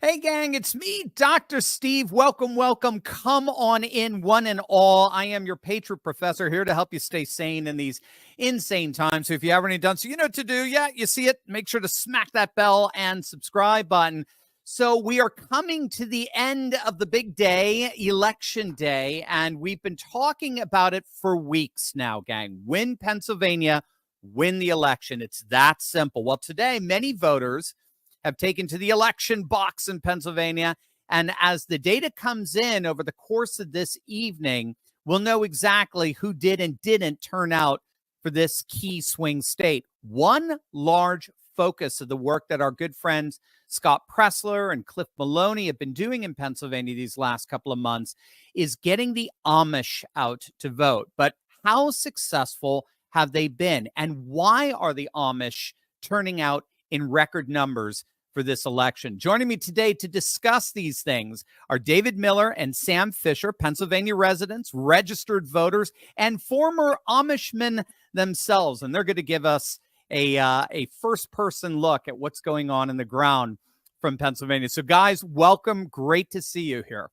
Hey, gang, it's me, Dr. Steve. Welcome, welcome. Come on in, one and all. I am your Patriot Professor here to help you stay sane in these insane times. So if you haven't done so, you know what to do. Yeah, you see it. Make sure to smack that bell and subscribe button. So we are coming to the end of the big day, Election Day, and we've been talking about it for weeks now, gang. Win Pennsylvania, win the election. It's that simple. Well, today, many voters have taken to the election box in Pennsylvania. And as the data comes in over the course of this evening, we'll know exactly who did and didn't turn out for this key swing state. One large focus of the work that our good friends Scott Pressler and Cliff Maloney have been doing in Pennsylvania these last couple of months is getting the Amish out to vote. But how successful have they been? And why are the Amish turning out in record numbers for this election? Joining me today to discuss these things are David Miller and Sam Fisher, Pennsylvania residents, registered voters, and former Amishmen themselves. And they're going to give us a first-person look at what's going on in the ground from Pennsylvania. So, guys, welcome. Great to see you here.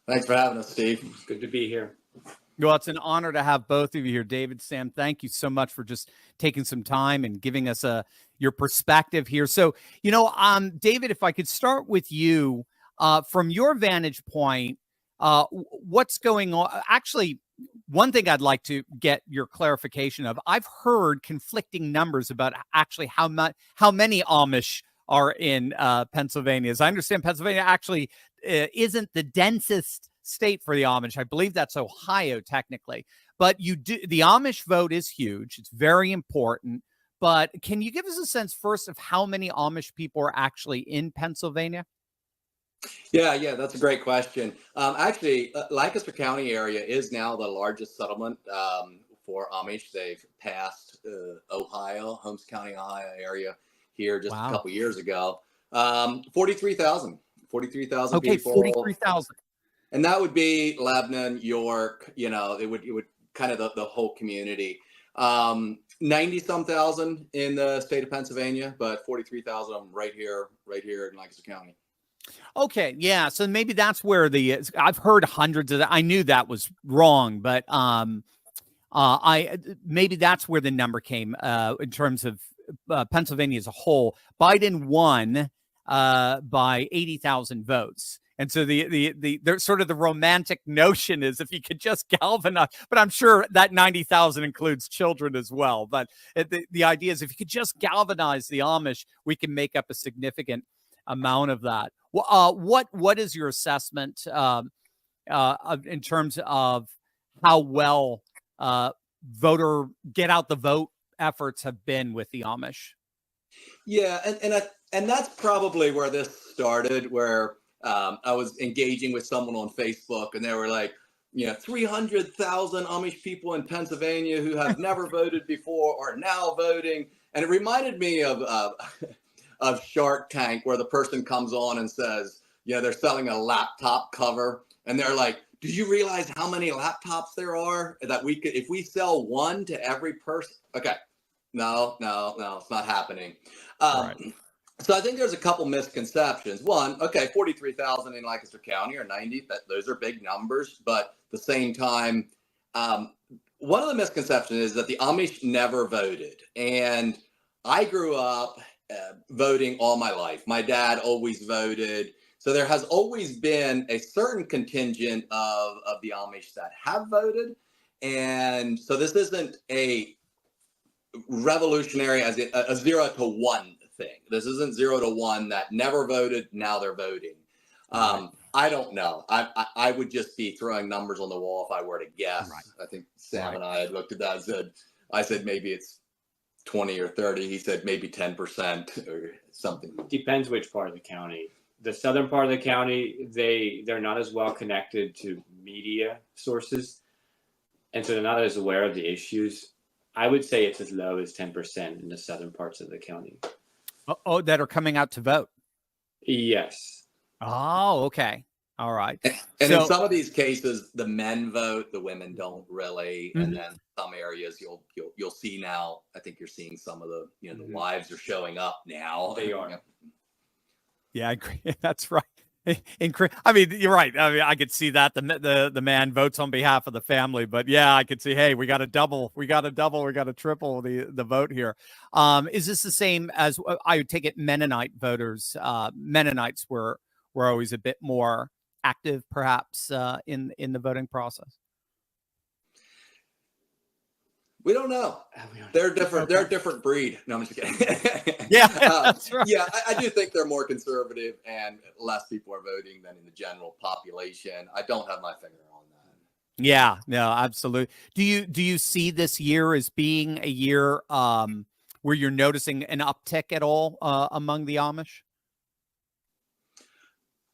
Thanks for having us, Steve. Good to be here. Well, it's an honor to have both of you here. David, Sam, thank you so much for just taking some time and giving us your perspective here. So, David, if I could start with you, from your vantage point, what's going on? Actually, one thing I'd like to get your clarification of, I've heard conflicting numbers about actually how many Amish are in Pennsylvania. As I understand, Pennsylvania actually isn't the densest state for the Amish. I believe that's Ohio technically, but the Amish vote is huge. It's very important. But can you give us a sense first of how many Amish people are actually in Pennsylvania? Yeah, that's a great question. Actually, Lancaster County area is now the largest settlement for Amish. They've passed Ohio, Holmes County, Ohio area here just a couple years ago. 43,000 okay, people. 43,000. And that would be Lebanon, York, it would kind of the whole community. 90-some thousand in the state of Pennsylvania, but 43,000 of them right here in Lancaster County. Okay, yeah. So maybe that's where I've heard hundreds of that. I knew that was wrong, but maybe that's where the number came in terms of Pennsylvania as a whole. Biden won by 80,000 votes. And so the sort of the romantic notion is if you could just galvanize, but I'm sure that 90,000 includes children as well. But the idea is if you could just galvanize the Amish, we can make up a significant amount of that. What is your assessment in terms of how well voter get out the vote efforts have been with the Amish? Yeah, and that's probably where this started, where I was engaging with someone on Facebook, and they were like, 300,000 Amish people in Pennsylvania who have never voted before are now voting. And it reminded me of Shark Tank, where the person comes on and says, they're selling a laptop cover. And they're like, do you realize how many laptops there are that we could, if we sell one to every person? Okay. No, it's not happening. Right. So I think there's a couple misconceptions. One, okay, 43,000 in Lancaster County or 90, those are big numbers. But at the same time, one of the misconceptions is that the Amish never voted. And I grew up voting all my life. My dad always voted. So there has always been a certain contingent of the Amish that have voted. And so this isn't a revolutionary as a 0 to 1 thing. This isn't 0 to 1 that never voted, now they're voting. Right. I don't know. I would just be throwing numbers on the wall if I were to guess. Right. I think Sam and I had looked at that and I said maybe it's 20 or 30. He said maybe 10% or something. Depends which part of the county. The southern part of the county, they're not as well connected to media sources, and so they're not as aware of the issues. I would say it's as low as 10% in the southern parts of the county. Oh, that are coming out to vote? Yes. Oh, okay. All right. And in some of these cases, the men vote, the women don't really. Mm-hmm. And then some areas you'll see now. I think you're seeing some of the the wives are showing up now. They are. Yeah, I agree. That's right. I mean, you're right. I mean, I could see that the man votes on behalf of the family, but yeah, I could see, hey, we got to double, we got to triple the vote here. Is this the same as I would take it? Mennonite voters, Mennonites were always a bit more active, perhaps, in the voting process. We don't know. They're different. Okay. They're a different breed. No, I'm just kidding. Yeah, that's right. Yeah, I do think they're more conservative and less people are voting than in the general population. I don't have my finger on that. Yeah, no, absolutely. Do you see this year as being a year where you're noticing an uptick at all among the Amish?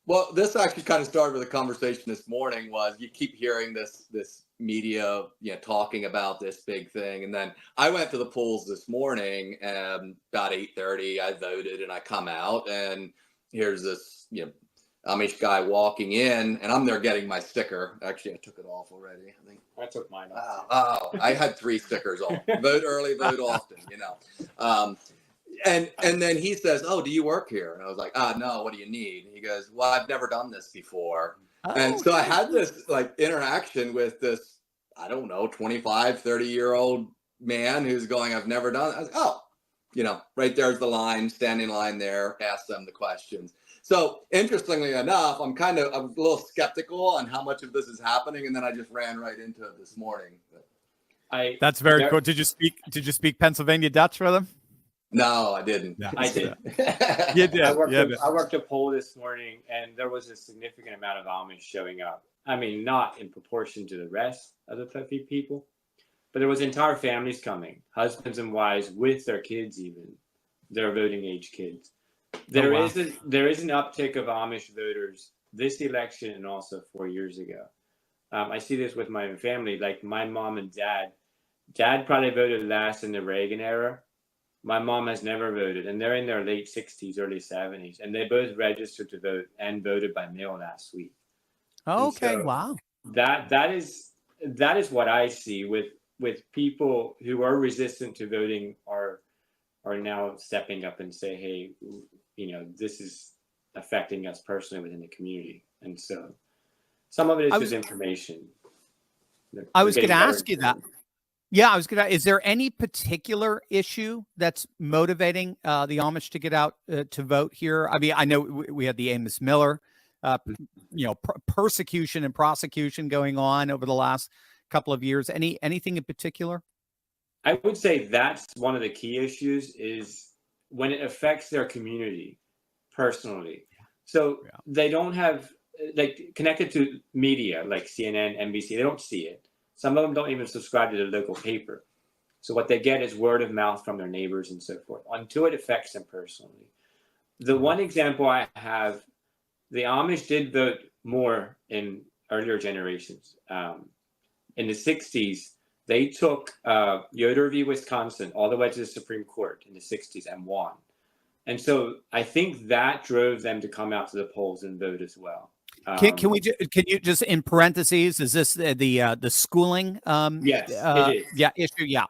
Well, this actually kind of started with a conversation this morning. Was you keep hearing this media, talking about this big thing, and then I went to the polls this morning, and about 8:30, I voted, and I come out, and here's this, Amish guy walking in, and I'm there getting my sticker. Actually, I took it off already. I think I took mine off. Oh, I had 3 stickers on. Vote early, vote often. And then he says, "Oh, do you work here?" And I was like, no, what do you need? And he goes, "Well, I've never done this before." And so I had this interaction with this, I don't know, 25, 30-year-old man who's going, "I've never done it." I was like, oh, right there's the line, standing line there, ask them the questions. So interestingly enough, I'm a little skeptical on how much of this is happening. And then I just ran right into it this morning. That's very cool. Did you speak Pennsylvania Dutch for them? No, I didn't. No, I did. You did. I worked a poll this morning, and there was a significant amount of Amish showing up. I mean, not in proportion to the rest of the Puffy people, but there was entire families coming, husbands and wives with their kids, even their voting age kids. There is an uptick of Amish voters this election and also 4 years ago. I see this with my own family, like my mom and dad. Dad probably voted last in the Reagan era. My mom has never voted, and they're in their late 60s, early 70s, and they both registered to vote and voted by mail last week. Okay, so wow. That is what I see with people who are resistant to voting are now stepping up and say, hey, this is affecting us personally within the community, and so some of it is just information. I was going to ask you that. Yeah, I was going to. Is there any particular issue that's motivating the Amish to get out to vote here? I mean, I know we had the Amos Miller, persecution and prosecution going on over the last couple of years. Anything in particular? I would say that's one of the key issues is when it affects their community personally. So they don't have connected to media like CNN, NBC. They don't see it. Some of them don't even subscribe to the local paper. So what they get is word of mouth from their neighbors and so forth until it affects them personally. The one example I have, the Amish did vote more in earlier generations. In the 60s, they took Yoder v. Wisconsin all the way to the Supreme Court in the 60s and won. And so I think that drove them to come out to the polls and vote as well. Can you just in parentheses, is this the schooling? Yes, it is. Yeah, issue. Yeah.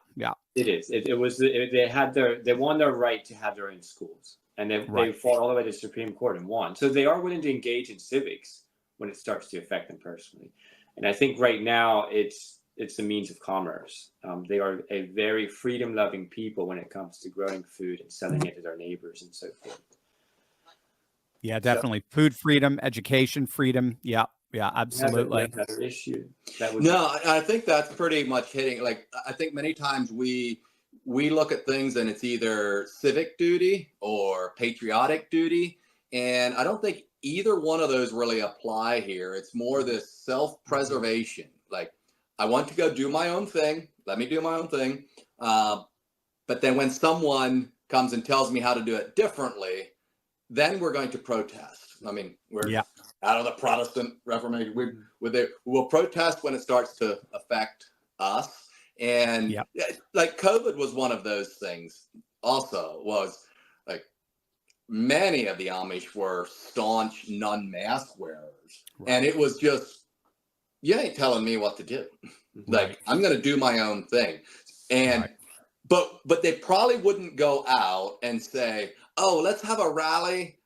It is. It was. They won their right to have their own schools, and they fought all the way to the Supreme Court and won. So they are willing to engage in civics when it starts to affect them personally. And I think right now it's a means of commerce. They are a very freedom-loving people when it comes to growing food and selling it to their neighbors and so forth. Yeah, definitely. Food freedom, education freedom. Yeah, absolutely. Another issue. I think that's pretty much hitting. I think many times we look at things and it's either civic duty or patriotic duty. And I don't think either one of those really apply here. It's more this self-preservation. Like, I want to go do my own thing. Let me do my own thing. But then when someone comes and tells me how to do it differently, then we're going to protest. I mean, we're out of the Protestant Reformation. We'll protest when it starts to affect us. And like COVID was one of those things also, was like many of the Amish were staunch non-mask wearers. And it was just, you ain't telling me what to do. Like, I'm going to do my own thing. And but they probably wouldn't go out and say, oh, let's have a rally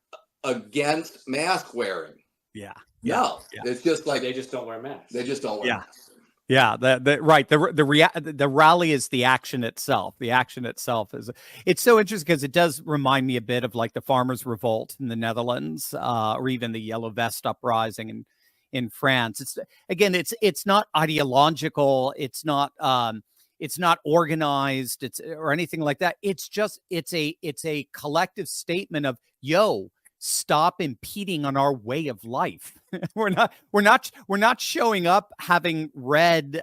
against mask wearing. Yeah. No, Yeah. it's just like they just don't wear masks. They just don't wear masks. Yeah, right. The rally is the action itself. The action itself it's so interesting because it does remind me a bit of like the farmers' revolt in the Netherlands, or even the Yellow Vest uprising in France. It's not ideological. It's not organized. Or anything like that. It's a collective statement of, yo, stop impeding on our way of life. we're not showing up having read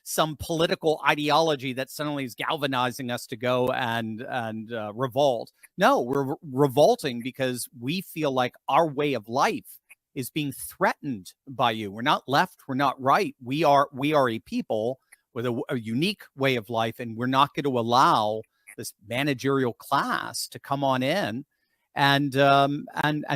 some political ideology that suddenly is galvanizing us to go and revolt. No, we're revolting because we feel like our way of life is being threatened by you. We're not left, we're not right. We are a people with a unique way of life, and we're not going to allow this managerial class to come on in and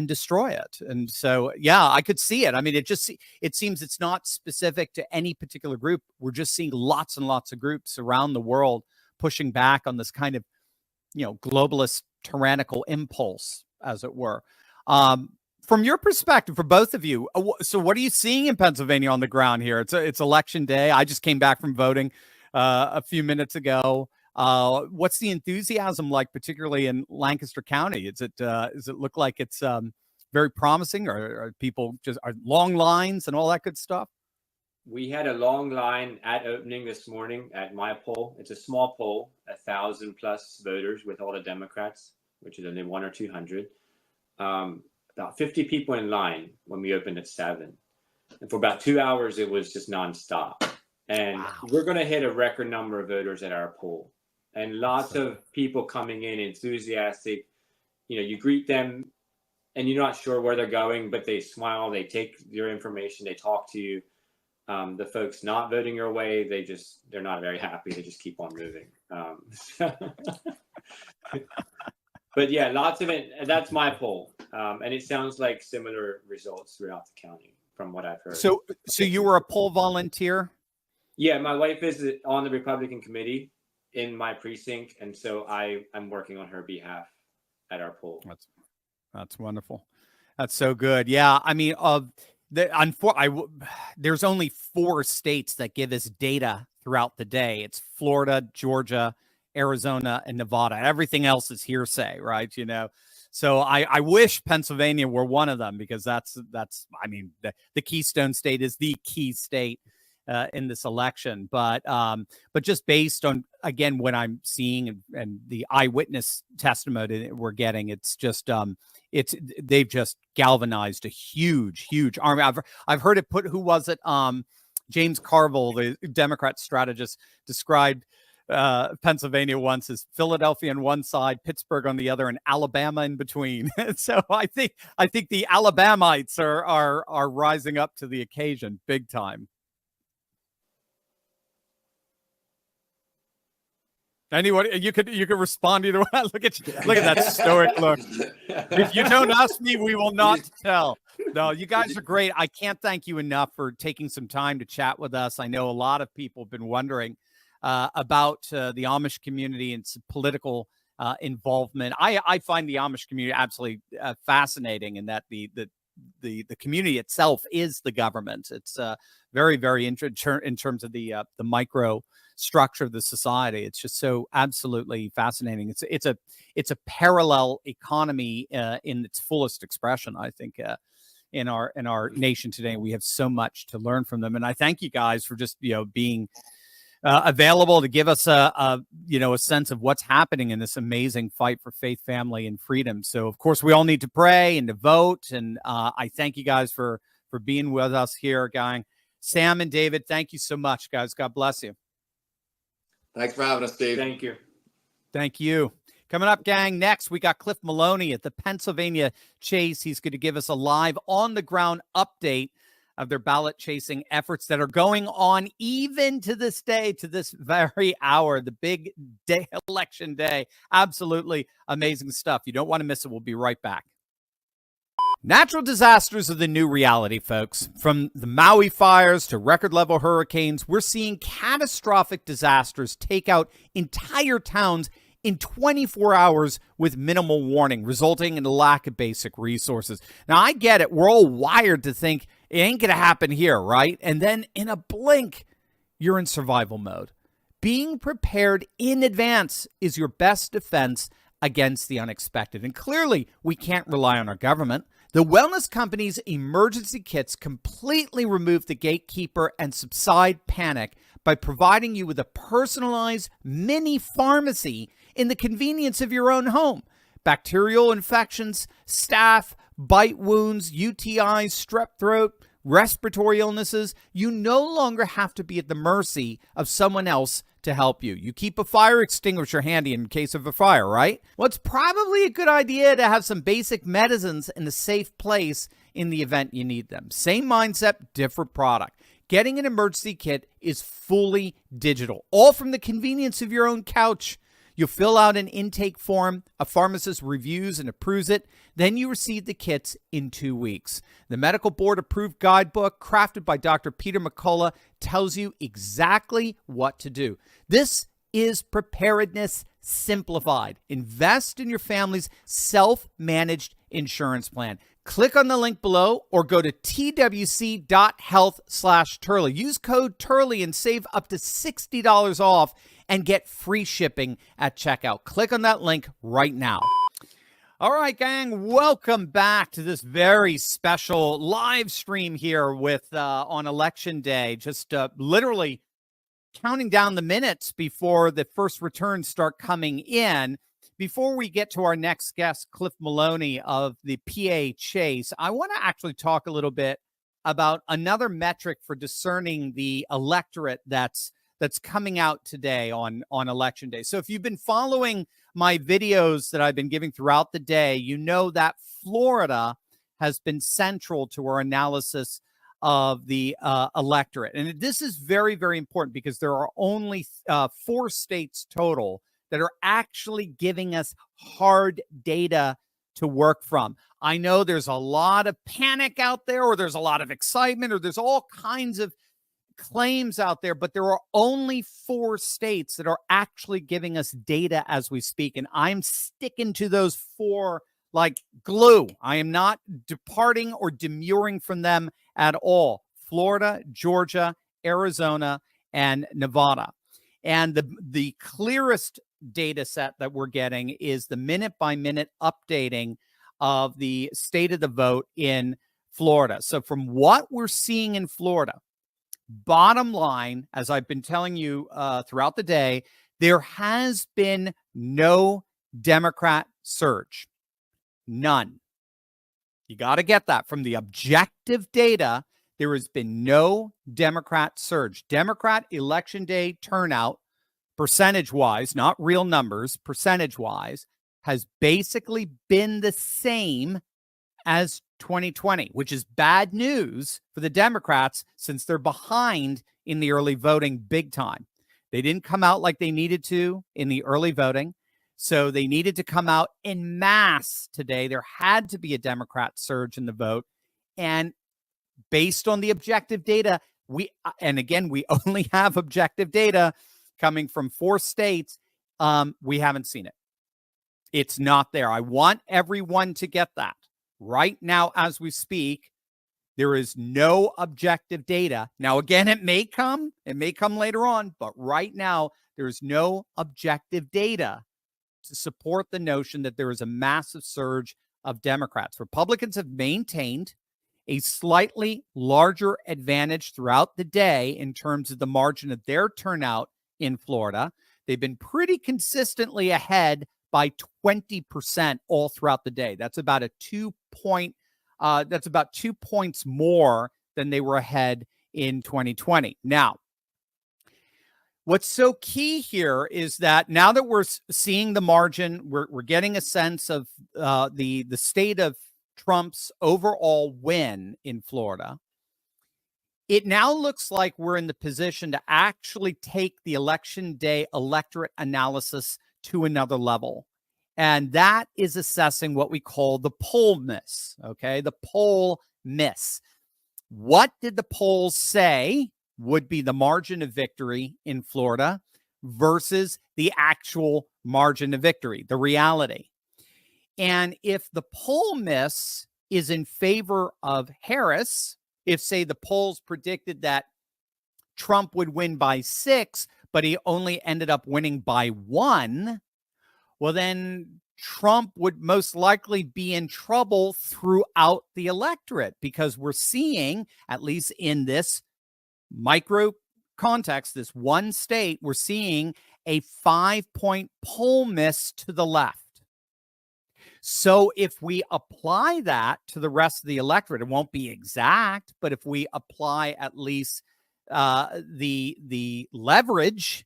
destroy it. And so, yeah, I could see it. I mean, it seems it's not specific to any particular group. We're just seeing lots and lots of groups around the world pushing back on this kind of, globalist tyrannical impulse, as it were. From your perspective, for both of you, so what are you seeing in Pennsylvania on the ground here? It's election day. I just came back from voting a few minutes ago. What's the enthusiasm like, particularly in Lancaster County? Does it look like it's very promising, or are people are long lines and all that good stuff? We had a long line at opening this morning at my poll. It's a small poll, 1,000 plus voters with all the Democrats, which is only 100 or 200. About 50 people in line when we opened at 7. And for about 2 hours, it was just nonstop. And wow. We're going to hit a record number of voters at our poll. And lots of people coming in enthusiastic. You greet them and you're not sure where they're going, but they smile, they take your information, they talk to you. The folks not voting your way, they're not very happy. They just keep on moving. But yeah, lots of it. That's my poll. And it sounds like similar results throughout the county from what I've heard. So you were a poll volunteer? Yeah, my wife is on the Republican committee in my precinct, and so I'm working on her behalf at our poll. That's wonderful. That's so good. Yeah, I mean, there's only 4 states that give us data throughout the day. It's Florida, Georgia, Arizona, and Nevada. Everything else is hearsay, right? So I wish Pennsylvania were one of them, because that's I mean, the Keystone State is the key state in this election, but just based on, again, what I'm seeing and the eyewitness testimony that we're getting, it's just they've just galvanized a huge army. I've heard it put, who was it? James Carville, the Democrat strategist, described Pennsylvania once as Philadelphia on one side, Pittsburgh on the other, and Alabama in between. So I think the Alabamites are rising up to the occasion big time. Anyone, you could respond either way. Look at that stoic look. If you don't ask me, we will not tell. No, you guys are great. I can't thank you enough for taking some time to chat with us. I know a lot of people have been wondering about the Amish community and some political involvement. I find the Amish community absolutely fascinating, in that the community itself is the government. It's very, very in terms of the micro structure of the society. It's just so absolutely fascinating. It's a parallel economy in its fullest expression, I think, in our nation today. We have so much to learn from them, and I thank you guys for just being available to give us a sense of what's happening in this amazing fight for faith, family, and freedom. So, of course, we all need to pray and to vote, and I thank you guys for being with us here, gang. Sam and David, thank you so much, guys. God bless you. Thanks for having us, Steve. Thank you. Thank you. Coming up, gang, next, we got Cliff Maloney at the Pennsylvania Chase. He's going to give us a live on-the-ground update of their ballot chasing efforts that are going on even to this day, to this very hour, the big day, election day. Absolutely amazing stuff. You don't want to miss it. We'll be right back. Natural disasters are the new reality, folks. From the Maui fires to record-level hurricanes, we're seeing catastrophic disasters take out entire towns in 24 hours with minimal warning, resulting in a lack of basic resources. Now, I get it. We're all wired to think it ain't going to happen here, right? And then in a blink, you're in survival mode. Being prepared in advance is your best defense against the unexpected. And clearly, we can't rely on our government. The wellness company's emergency kits completely remove the gatekeeper and subside panic by providing you with a personalized mini pharmacy in the convenience of your own home. Bacterial infections, staph, bite wounds, UTIs, strep throat, respiratory illnesses, you no longer have to be at the mercy of someone else to help you. You keep a fire extinguisher handy in case of a fire, right? Well, it's probably a good idea to have some basic medicines in a safe place in the event you need them. Same mindset, different product. Getting an emergency kit is fully digital, all from the convenience of your own couch. You fill out an intake form, a pharmacist reviews and approves it, then you receive the kits in 2 weeks. The medical board approved guidebook crafted by Dr. Peter McCullough tells you exactly what to do. This is preparedness simplified. Invest in your family's self-managed insurance plan. Click on the link below or go to twc.health/Turley. Use code Turley and save up to $60 off and get free shipping at checkout. Click on that link right now. All right, gang, welcome back to this very special live stream here with on Election Day. Just literally counting down the minutes before the first returns start coming in. Before we get to our next guest, Cliff Maloney of the PA Chase, I want to actually talk a little bit about another metric for discerning the electorate that's coming out today on Election Day. So if you've been following my videos that I've been giving throughout the day, you know that Florida has been central to our analysis of the electorate. And this is very, very important because there are only 4 states total that are actually giving us hard data to work from. I know there's a lot of panic out there, or there's a lot of excitement, or there's all kinds of claims out there, but there are only 4 states that are actually giving us data as we speak. And I'm sticking to those 4 like glue. I am not departing or demurring from them at all. Florida, Georgia, Arizona, and Nevada. And the clearest data set that we're getting is the minute-by-minute updating of the state of the vote in Florida. So from what we're seeing in Florida, bottom line, as I've been telling you throughout the day, there has been no Democrat surge. None. You got to get that from the objective data. There has been no Democrat surge. Democrat election day turnout, percentage-wise, not real numbers, percentage-wise, has basically been the same as 2020, which is bad news for the Democrats since they're behind in the early voting big time. They didn't come out like they needed to in the early voting, so they needed to come out en masse today. There had to be a Democrat surge in the vote, and based on the objective data, we only have objective data coming from 4 states. We haven't seen it. It's not there. I want everyone to get that. Right now, as we speak, there is no objective data. Now, again, it may come later on, but right now, there is no objective data to support the notion that there is a massive surge of Democrats. Republicans have maintained a slightly larger advantage throughout the day in terms of the margin of their turnout in Florida. They've been pretty consistently ahead by 20% all throughout the day. That's about a 2 points more than they were ahead in 2020. Now, what's so key here is that now that we're seeing the margin, we're getting a sense of the state of Trump's overall win in Florida. It now looks like we're in the position to actually take the election day electorate analysis to another level. And that is assessing what we call the poll miss, okay? The poll miss. What did the polls say would be the margin of victory in Florida? versus the actual margin of victory, the reality. And if the poll miss is in favor of Harris, if, say, the polls predicted that Trump would win by 6, but he only ended up winning by 1, well, then Trump would most likely be in trouble throughout the electorate, because we're seeing, at least in this micro context, this one state, we're seeing a 5-point poll miss to the left. So if we apply that to the rest of the electorate, it won't be exact, but if we apply at least the leverage,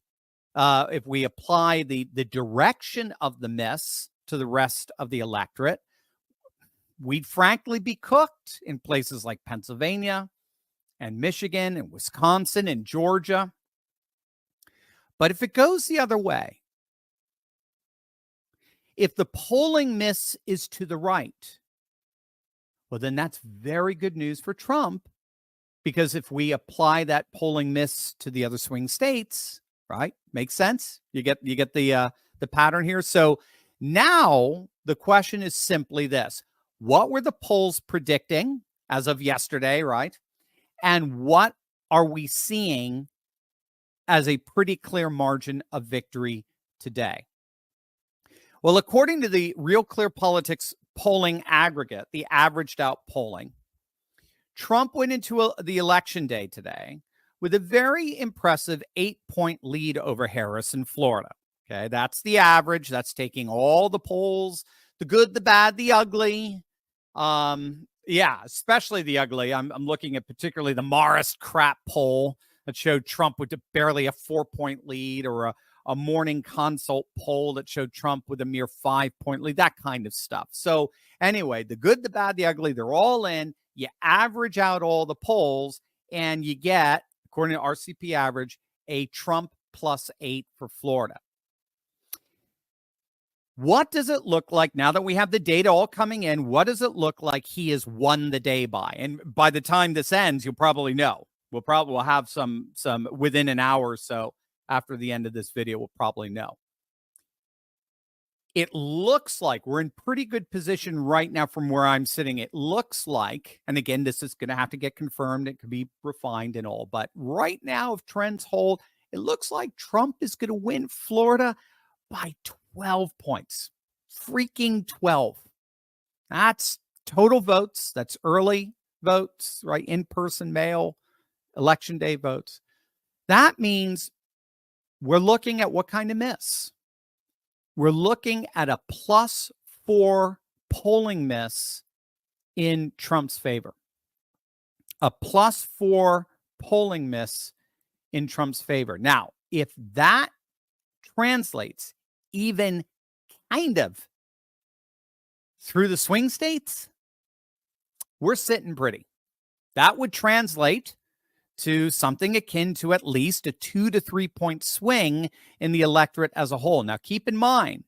if we apply the direction of the miss to the rest of the electorate, we'd frankly be cooked in places like Pennsylvania and Michigan and Wisconsin and Georgia. But if it goes the other way, if the polling miss is to the right, well, then that's very good news for Trump, because if we apply that polling miss to the other swing states, right? Makes sense. You get the pattern here. So now the question is simply this: what were the polls predicting as of yesterday, right? And what are we seeing as a pretty clear margin of victory today? Well, according to the Real Clear Politics polling aggregate, the averaged out polling, Trump went into the election day today with a very impressive 8-point lead over Harris in Florida. Okay, that's the average. That's taking all the polls, the good, the bad, the ugly. Yeah, especially the ugly. I'm looking at particularly the Marist crap poll that showed Trump with barely a 4-point lead, or a morning consult poll that showed Trump with a mere 5-point lead, that kind of stuff. So anyway, the good, the bad, the ugly, they're all in. You average out all the polls and you get, according to RCP average, a Trump +8 for Florida. What does it look like now that we have the data all coming in? What does it look like he has won the day by? And by the time this ends, you'll probably know. We'll have some within an hour or so after the end of this video, we'll probably know. It looks like we're in pretty good position right now from where I'm sitting. It looks like, and again, this is going to have to get confirmed. It could be refined and all, but right now, if trends hold, it looks like Trump is going to win Florida by 12 points. Freaking 12. That's total votes. That's early votes, right? In-person mail, election day votes. That means we're looking at what kind of miss? We're looking at a +4 polling miss in Trump's favor. A +4 polling miss in Trump's favor. Now, if that translates even kind of through the swing states, we're sitting pretty. That would translate to something akin to at least a 2 to 3 point swing in the electorate as a whole. Now, keep in mind,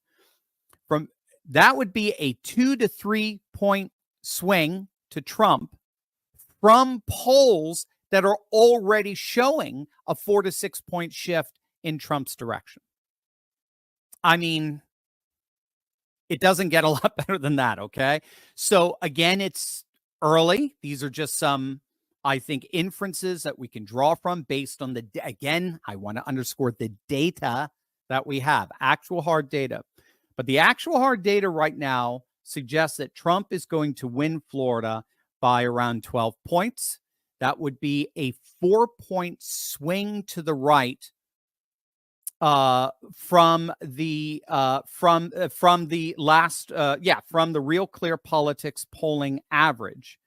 that would be a 2 to 3 point swing to Trump from polls that are already showing a 4 to 6 point shift in Trump's direction. I mean, it doesn't get a lot better than that, okay? So again, it's early. These are just some, I think, inferences that we can draw from based on again, I want to underscore the data that we have, actual hard data. But the actual hard data right now suggests that Trump is going to win Florida by around 12 points. That would be a 4-point swing to the right from the Real Clear Politics polling average.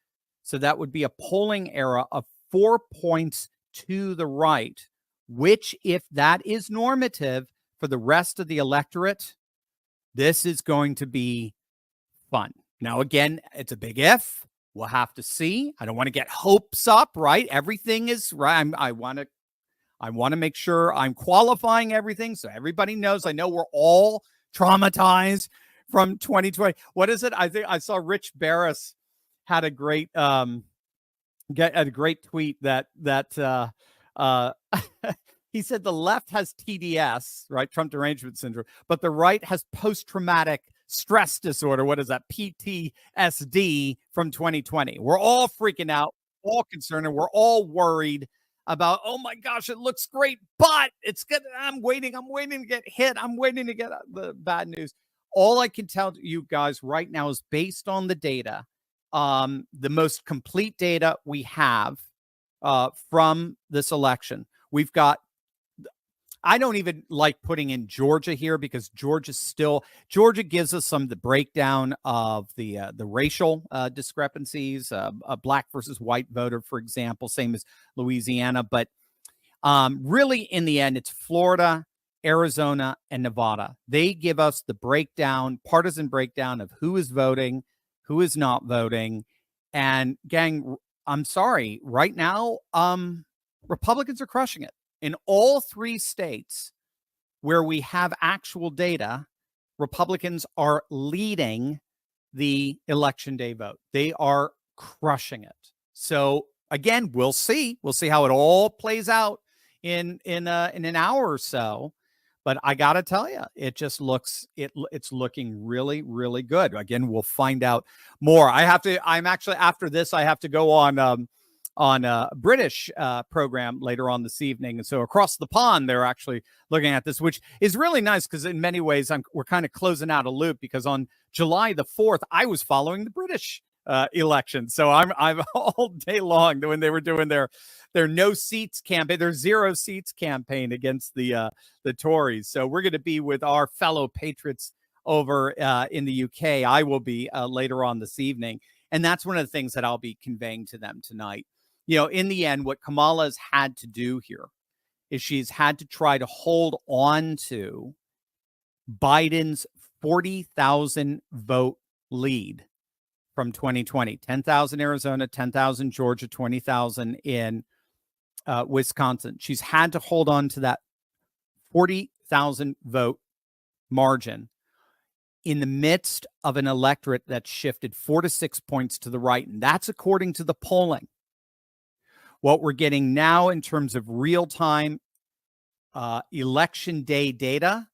So that would be a polling error of 4 points to the right, which, if that is normative for the rest of the electorate, this is going to be fun. Now, again, it's a big if. We'll have to see. I don't want to get hopes up, right? Everything is right. I want to make sure I'm qualifying everything so everybody knows. I know we're all traumatized from 2020. What is it? I think I saw Rich Barris had a great tweet that He said the left has TDS, right? Trump derangement syndrome, but the right has post-traumatic stress disorder. What is that? PTSD from 2020. We're all freaking out, all concerned, and we're all worried about, oh my gosh, it looks great, but it's good. I'm waiting to get hit. I'm waiting to get the bad news. All I can tell you guys right now is based on the data, the most complete data we have from this election. We've got, I don't even like putting in Georgia here because Georgia gives us some of the breakdown of the racial discrepancies, a black versus white voter, for example, same as Louisiana. But really, in the end, it's Florida, Arizona, and Nevada. They give us the breakdown, partisan breakdown of who is voting, who is not voting. And gang, I'm sorry, right now, Republicans are crushing it. In all three states where we have actual data, Republicans are leading the election day vote. They are crushing it. So again, we'll see. We'll see how it all plays out in an hour or so. But I got to tell you, it just looks, it's looking really, really good. Again, we'll find out more. I'm actually, after this, I have to go on a British program later on this evening. And so across the pond, they're actually looking at this, which is really nice because in many ways, we're kind of closing out a loop because on July the 4th, I was following the British election. So I'm all day long when they were doing their no seats campaign, their 0 seats campaign against the Tories. So we're going to be with our fellow patriots over in the UK. I will be later on this evening. And that's one of the things that I'll be conveying to them tonight. You know, in the end, what Kamala's had to do here is she's had to try to hold on to Biden's 40,000 vote lead from 2020, 10,000 Arizona, 10,000 Georgia, 20,000 in Wisconsin. She's had to hold on to that 40,000 vote margin in the midst of an electorate that shifted 4 to 6 points to the right. And that's according to the polling. What we're getting now in terms of real-time election day data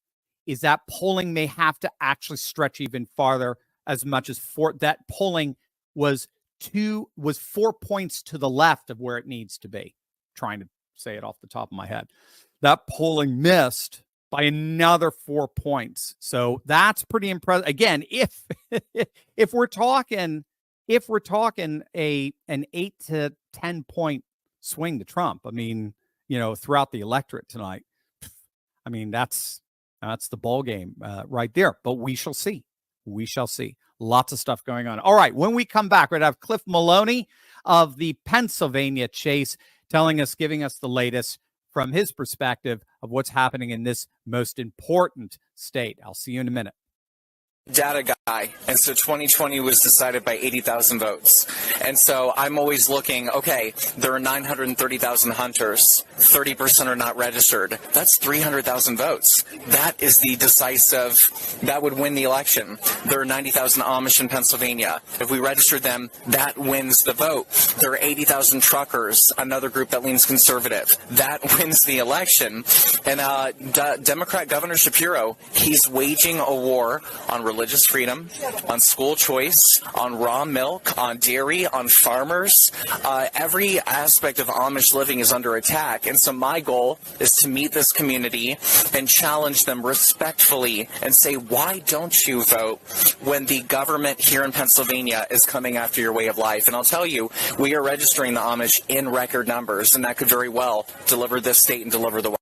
is that polling may have to actually stretch even farther, as much as that polling was 4 points to the left of where it needs to be. I'm trying to say it off the top of my head. That polling missed by another 4 points. So that's pretty impressive. Again, if we're talking an 8 to 10 point swing to Trump, I mean, you know, throughout the electorate tonight, I mean, that's the ball game right there. But we shall see. We shall see. Lots of stuff going on. All right. When we come back, we're going to have Cliff Maloney of the Pennsylvania Chase giving us the latest from his perspective of what's happening in this most important state. I'll see you in a minute. Data guy, and so 2020 was decided by 80,000 votes. And so I'm always looking, okay, there are 930,000 hunters, 30% are not registered. That's 300,000 votes. That is the decisive, that would win the election. There are 90,000 Amish in Pennsylvania. If we registered them, that wins the vote. There are 80,000 truckers, another group that leans conservative. That wins the election. And Democrat Governor Shapiro, he's waging a war on religious freedom, on school choice, on raw milk, on dairy, on farmers. Every aspect of Amish living is under attack. And so my goal is to meet this community and challenge them respectfully and say, why don't you vote when the government here in Pennsylvania is coming after your way of life? And I'll tell you, we are registering the Amish in record numbers, and that could very well deliver this state and deliver the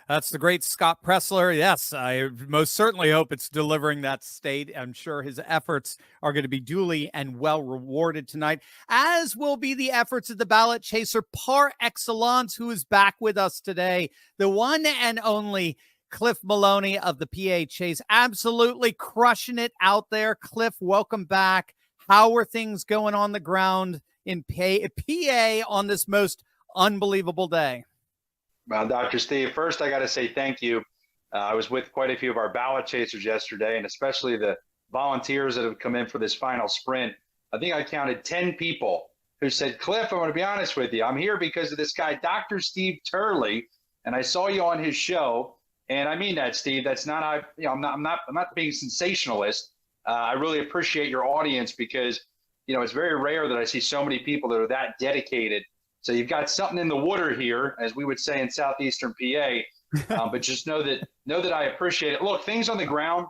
That's the great Scott Pressler. Yes, I most certainly hope it's delivering that state. I'm sure his efforts are going to be duly and well rewarded tonight, as will be the efforts of the ballot chaser par excellence, who is back with us today. The one and only Cliff Maloney of the PA Chase, absolutely crushing it out there. Cliff, welcome back. How are things going on the ground in PA on this most unbelievable day? Well, Dr. Steve, first I got to say thank you. I was with quite a few of our ballot chasers yesterday, and especially the volunteers that have come in for this final sprint. I think I counted 10 people who said, Cliff, I want to be honest with you. I'm here because of this guy, Dr. Steve Turley, and I saw you on his show. And I mean that, Steve. That's not, I'm not being sensationalist. I really appreciate your audience because, it's very rare that I see so many people that are that dedicated. So you've got something in the water here, as we would say in southeastern PA. But just know that I appreciate it. Look, things on the ground.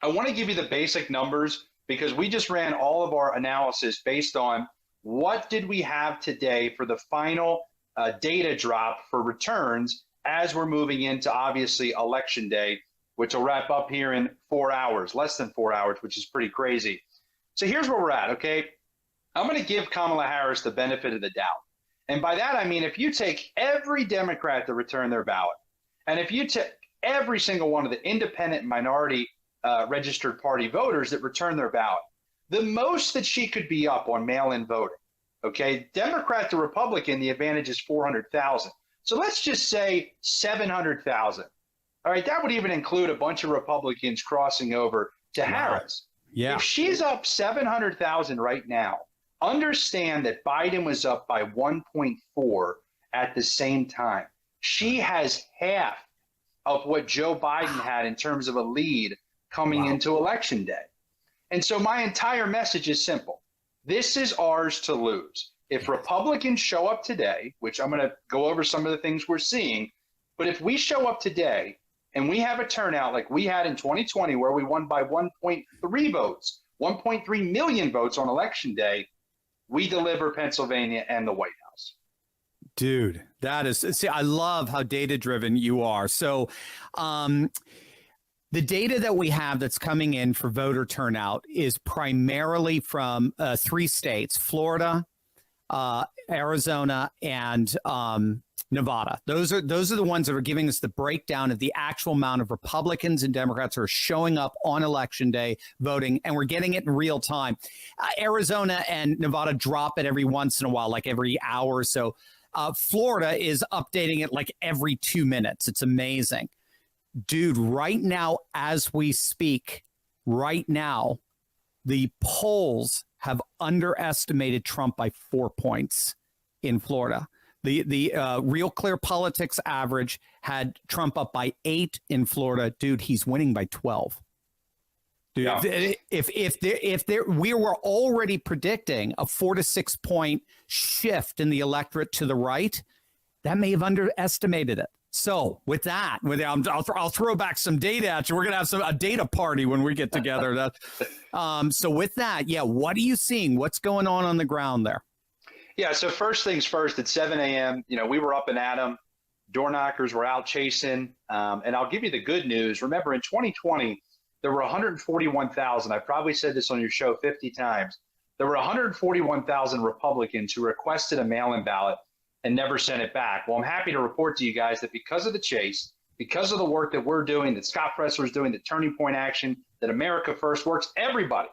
I want to give you the basic numbers because we just ran all of our analysis based on what did we have today for the final data drop for returns as we're moving into obviously election day, which will wrap up here in 4 hours, less than 4 hours, which is pretty crazy. So here's where we're at, okay? I'm going to give Kamala Harris the benefit of the doubt. And by that, I mean, if you take every Democrat that returned their ballot, and if you take every single one of the independent minority registered party voters that returned their ballot, the most that she could be up on mail-in voting, okay? Democrat to Republican, the advantage is 400,000. So let's just say 700,000. All right, that would even include a bunch of Republicans crossing over to Harris. Yeah. If she's up 700,000 right now, understand that Biden was up by 1.4 at the same time. She has half of what Joe Biden had in terms of a lead coming into election day. And so my entire message is simple. This is ours to lose. If Republicans show up today, which I'm going to go over some of the things we're seeing, but if we show up today and we have a turnout like we had in 2020 where we won by 1.3 votes, 1.3 million votes on election day, we deliver Pennsylvania and the White House. Dude, I love how data-driven you are. So the data that we have that's coming in for voter turnout is primarily from 3 states, Florida, Arizona, and Nevada. Those are the ones that are giving us the breakdown of the actual amount of Republicans and Democrats who are showing up on election day voting, and we're getting it in real time. Arizona and Nevada drop it every once in a while, like every hour or so. Florida is updating it like every 2 minutes. It's amazing. Dude, right now, as we speak, right now, the polls have underestimated Trump by 4 points in Florida. The Real Clear Politics average had Trump up by 8 in Florida. Dude, he's winning by 12. Dude, yeah. If we were already predicting a 4 to 6 point shift in the electorate to the right, that may have underestimated it. So with that, I'll throw back some data at you. We're going to have a data party when we get together. So with that, yeah, what are you seeing? What's going on the ground there? Yeah, so first things first, at 7 a.m., we were up and at 'em. Door knockers were out chasing. And I'll give you the good news. Remember, in 2020, there were 141,000. I probably said this on your show 50 times. There were 141,000 Republicans who requested a mail-in ballot and never sent it back. Well, I'm happy to report to you guys that because of the chase, because of the work that we're doing, that Scott Presler is doing, the Turning Point Action, that America First works, everybody,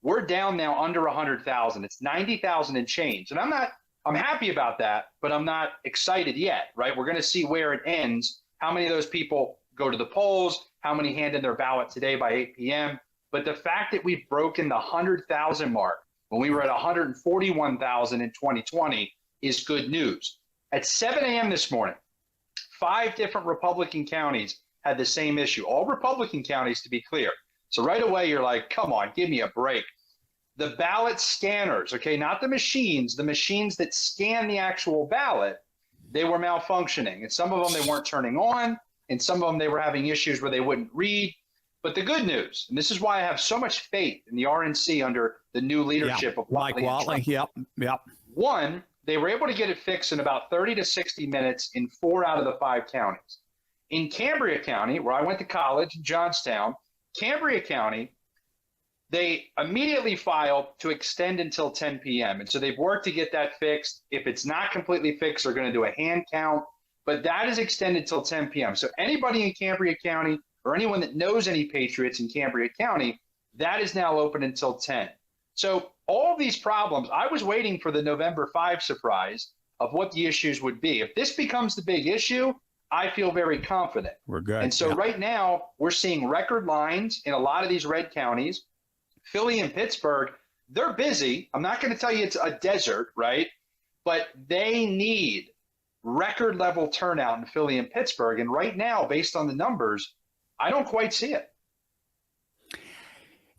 we're down now under 100,000. It's 90,000 and change. And I'm happy about that, but I'm not excited yet, right? We're going to see where it ends, how many of those people go to the polls, how many hand in their ballot today by 8 p.m. But the fact that we've broken the 100,000 mark when we were at 141,000 in 2020 is good news. At 7 a.m. this morning, 5 different Republican counties had the same issue. All Republican counties, to be clear. So right away, you're like, come on, give me a break. The ballot scanners, okay, not the machines that scan the actual ballot, they were malfunctioning. And some of them they weren't turning on, and some of them they were having issues where they wouldn't read. But the good news, and this is why I have so much faith in the RNC under the new leadership of Mike Whatley. Yep. One, they were able to get it fixed in about 30 to 60 minutes in 4 out of the 5 counties. In Cambria County, where I went to college, in Johnstown, Cambria County, they immediately filed to extend until 10 p.m. And so they've worked to get that fixed. If it's not completely fixed, they're going to do a hand count. But that is extended till 10 p.m. So anybody in Cambria County or anyone that knows any Patriots in Cambria County, that is now open until 10. So all these problems, I was waiting for the November 5 surprise of what the issues would be. If this becomes the big issue, I feel very confident. We're good. And so right now, we're seeing record lines in a lot of these red counties. Philly and Pittsburgh, they're busy. I'm not going to tell you it's a desert, right? But they need record level turnout in Philly and Pittsburgh. And right now, based on the numbers, I don't quite see it.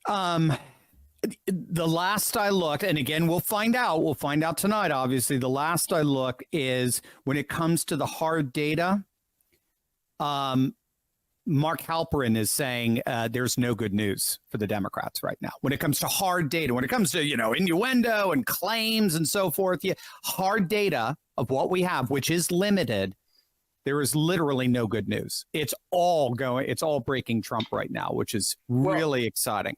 The last I looked, and again, we'll find out tonight, obviously. The last I look is when it comes to the hard data, Mark Halperin is saying there's no good news for the Democrats right now. When it comes to hard data, when it comes to, innuendo and claims and so forth, hard data of what we have, which is limited, there is literally no good news. It's all breaking Trump right now, which is really exciting.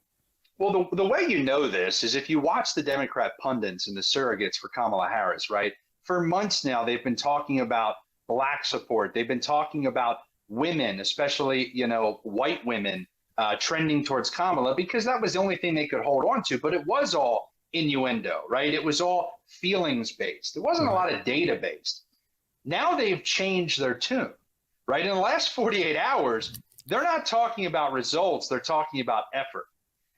Well, the way you know this is if you watch the Democrat pundits and the surrogates for Kamala Harris, right? For months now, they've been talking about Black support. They've been talking about women, especially, white women, trending towards Kamala because that was the only thing they could hold on to. But it was all innuendo, right? It was all feelings based. There wasn't a lot of data based. Now they've changed their tune, right? In the last 48 hours, they're not talking about results. They're talking about effort.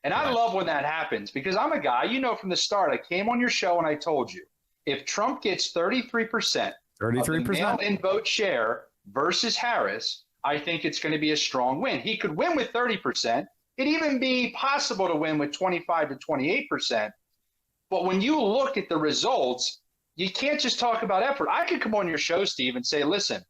And I love when that happens because I'm a guy, from the start, I came on your show and I told you, if Trump gets 33% of the mail-in vote share versus Harris, I think it's going to be a strong win. He could win with 30%. It'd even be possible to win with 25 to 28%. But when you look at the results, you can't just talk about effort. I could come on your show, Steve, and say, listen,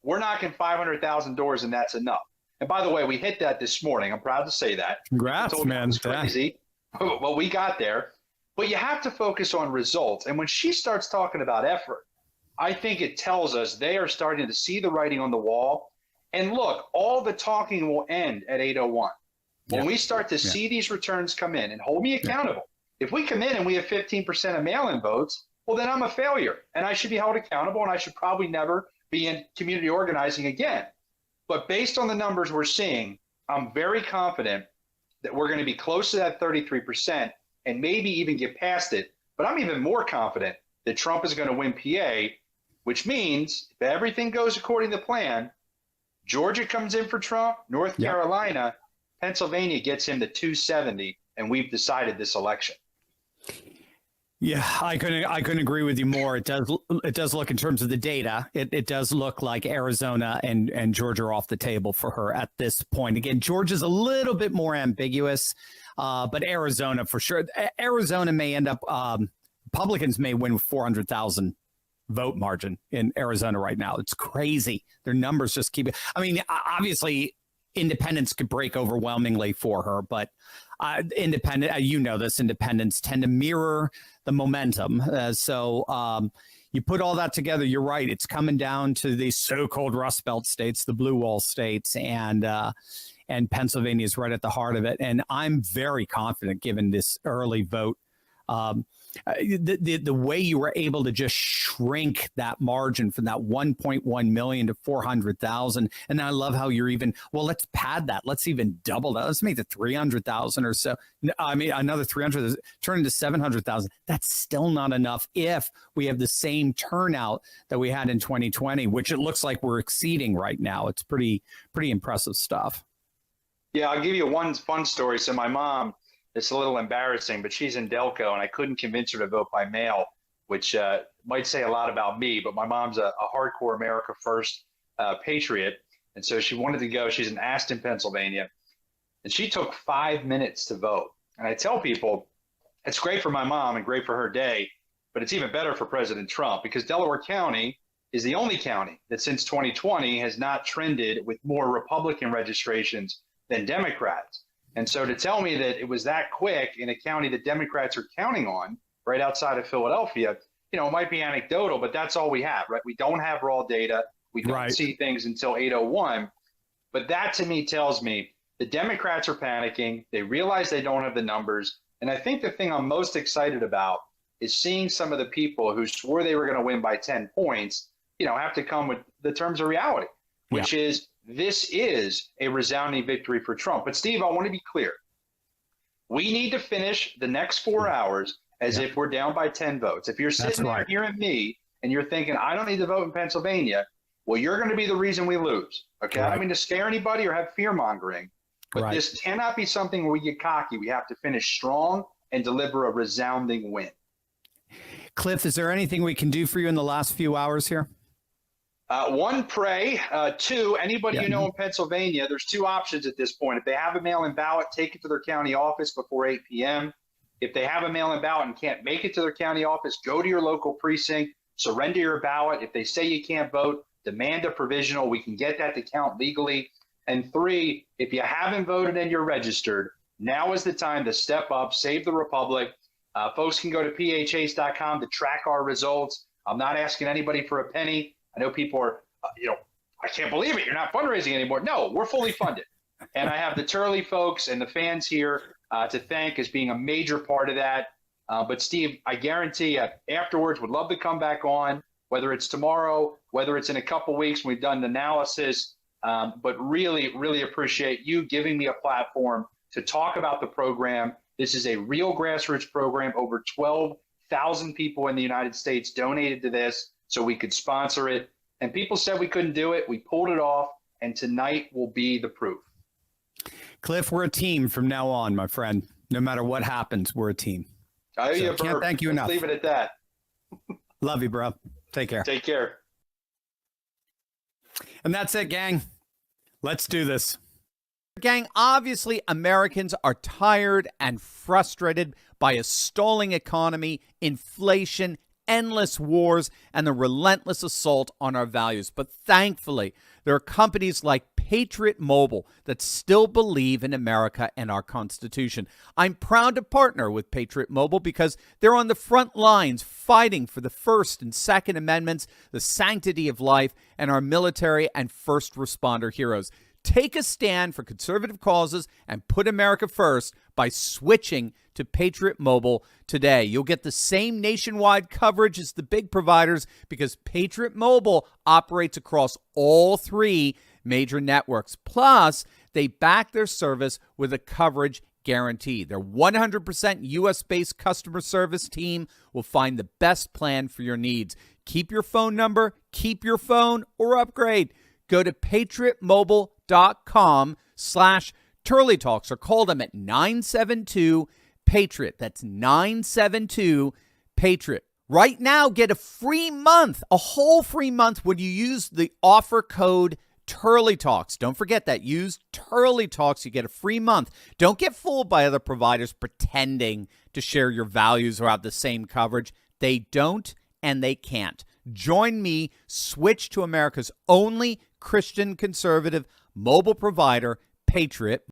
we're knocking 500,000 doors and that's enough. And by the way, we hit that this morning. I'm proud to say that. Congrats, man. It's crazy. Well, we got there. But you have to focus on results. And when she starts talking about effort, I think it tells us they are starting to see the writing on the wall. And look, all the talking will end at 8:01. When we start to see these returns come in, and hold me accountable. If we come in and we have 15% of mail-in votes, well, then I'm a failure. And I should be held accountable, and I should probably never be in community organizing again. But based on the numbers we're seeing, I'm very confident that we're going to be close to that 33% and maybe even get past it. But I'm even more confident that Trump is going to win PA, which means if everything goes according to plan, Georgia comes in for Trump, North Carolina, Pennsylvania gets him to 270, and we've decided this election. Yeah, I couldn't agree with you more. It does look in terms of the data. It does look like Arizona and Georgia are off the table for her at this point. Again, Georgia's a little bit more ambiguous, but Arizona for sure. Arizona may end up. Republicans may win with 400,000 vote margin in Arizona right now. It's crazy. Their numbers just keep. I mean, obviously, independents could break overwhelmingly for her, but independents tend to mirror the momentum. So you put all that together, you're right. It's coming down to the so-called Rust Belt states, the blue wall states, and Pennsylvania is right at the heart of it. And I'm very confident, given this early vote, the way you were able to just shrink that margin from that 1.1 million to 400,000. And I love how you're even, let's pad that. Let's even double that. Let's make it 300,000 or so. I mean, another 300, turn into 700,000. That's still not enough if we have the same turnout that we had in 2020, which it looks like we're exceeding right now. It's pretty impressive stuff. Yeah, I'll give you one fun story. So my mom, it's a little embarrassing, but she's in Delco, and I couldn't convince her to vote by mail, which might say a lot about me. But my mom's a hardcore America First patriot, and so she wanted to go. She's in Aston, Pennsylvania, and she took 5 minutes to vote. And I tell people, it's great for my mom and great for her day, but it's even better for President Trump because Delaware County is the only county that since 2020 has not trended with more Republican registrations than Democrats. And so to tell me that it was that quick in a county that Democrats are counting on right outside of Philadelphia, it might be anecdotal, but that's all we have, right? We don't have raw data. We don't see things until 8:01. But that to me tells me the Democrats are panicking. They realize they don't have the numbers. And I think the thing I'm most excited about is seeing some of the people who swore they were going to win by 10 points, have to come with the terms of reality, which is this is a resounding victory for Trump. But Steve, I want to be clear. We need to finish the next 4 hours as if we're down by 10 votes. If you're sitting there hearing me and you're thinking, I don't need to vote in Pennsylvania, well, you're going to be the reason we lose. Okay. I don't mean to scare anybody or have fear mongering, but this cannot be something where we get cocky. We have to finish strong and deliver a resounding win. Cliff, is there anything we can do for you in the last few hours here? One, pray. Two, anybody you know in Pennsylvania, there's two options at this point. If they have a mail-in ballot, take it to their county office before 8 p.m. If they have a mail-in ballot and can't make it to their county office, go to your local precinct, surrender your ballot. If they say you can't vote, demand a provisional. We can get that to count legally. And three, if you haven't voted and you're registered, now is the time to step up, save the republic. Folks can go to phase.com to track our results. I'm not asking anybody for a penny. I know people are, I can't believe it. You're not fundraising anymore. No, we're fully funded. And I have the Turley folks and the fans here to thank as being a major part of that. But Steve, I guarantee you afterwards would love to come back on, whether it's tomorrow, whether it's in a couple weeks when we've done the analysis. But really, really appreciate you giving me a platform to talk about the program. This is a real grassroots program. Over 12,000 people in the United States donated to this so we could sponsor it. And people said we couldn't do it. We pulled it off. And tonight will be the proof. Cliff, we're a team from now on, my friend. No matter what happens, we're a team. I owe you a can't thank you enough. Leave it at that. Love you, bro. Take care. Take care. And that's it, gang. Let's do this. Gang, obviously Americans are tired and frustrated by a stalling economy, inflation, endless wars, and the relentless assault on our values. But thankfully, there are companies like Patriot Mobile that still believe in America and our Constitution. I'm proud to partner with Patriot Mobile because they're on the front lines fighting for the First and Second Amendments, the sanctity of life, and our military and first responder heroes. Take a stand for conservative causes and put America first by switching to Patriot Mobile today. You'll get the same nationwide coverage as the big providers because Patriot Mobile operates across all three major networks. Plus, they back their service with a coverage guarantee. Their 100% U.S.-based customer service team will find the best plan for your needs. Keep your phone number, keep your phone, or upgrade. Go to patriotmobile.com/Turley Talks or call them at 972-PATRIOT. That's 972-PATRIOT. Right now, get a free month, a whole free month when you use the offer code Turley Talks. Don't forget that. Use Turley Talks. You get a free month. Don't get fooled by other providers pretending to share your values or have the same coverage. They don't and they can't. Join me. Switch to America's only Christian conservative mobile provider, Patriot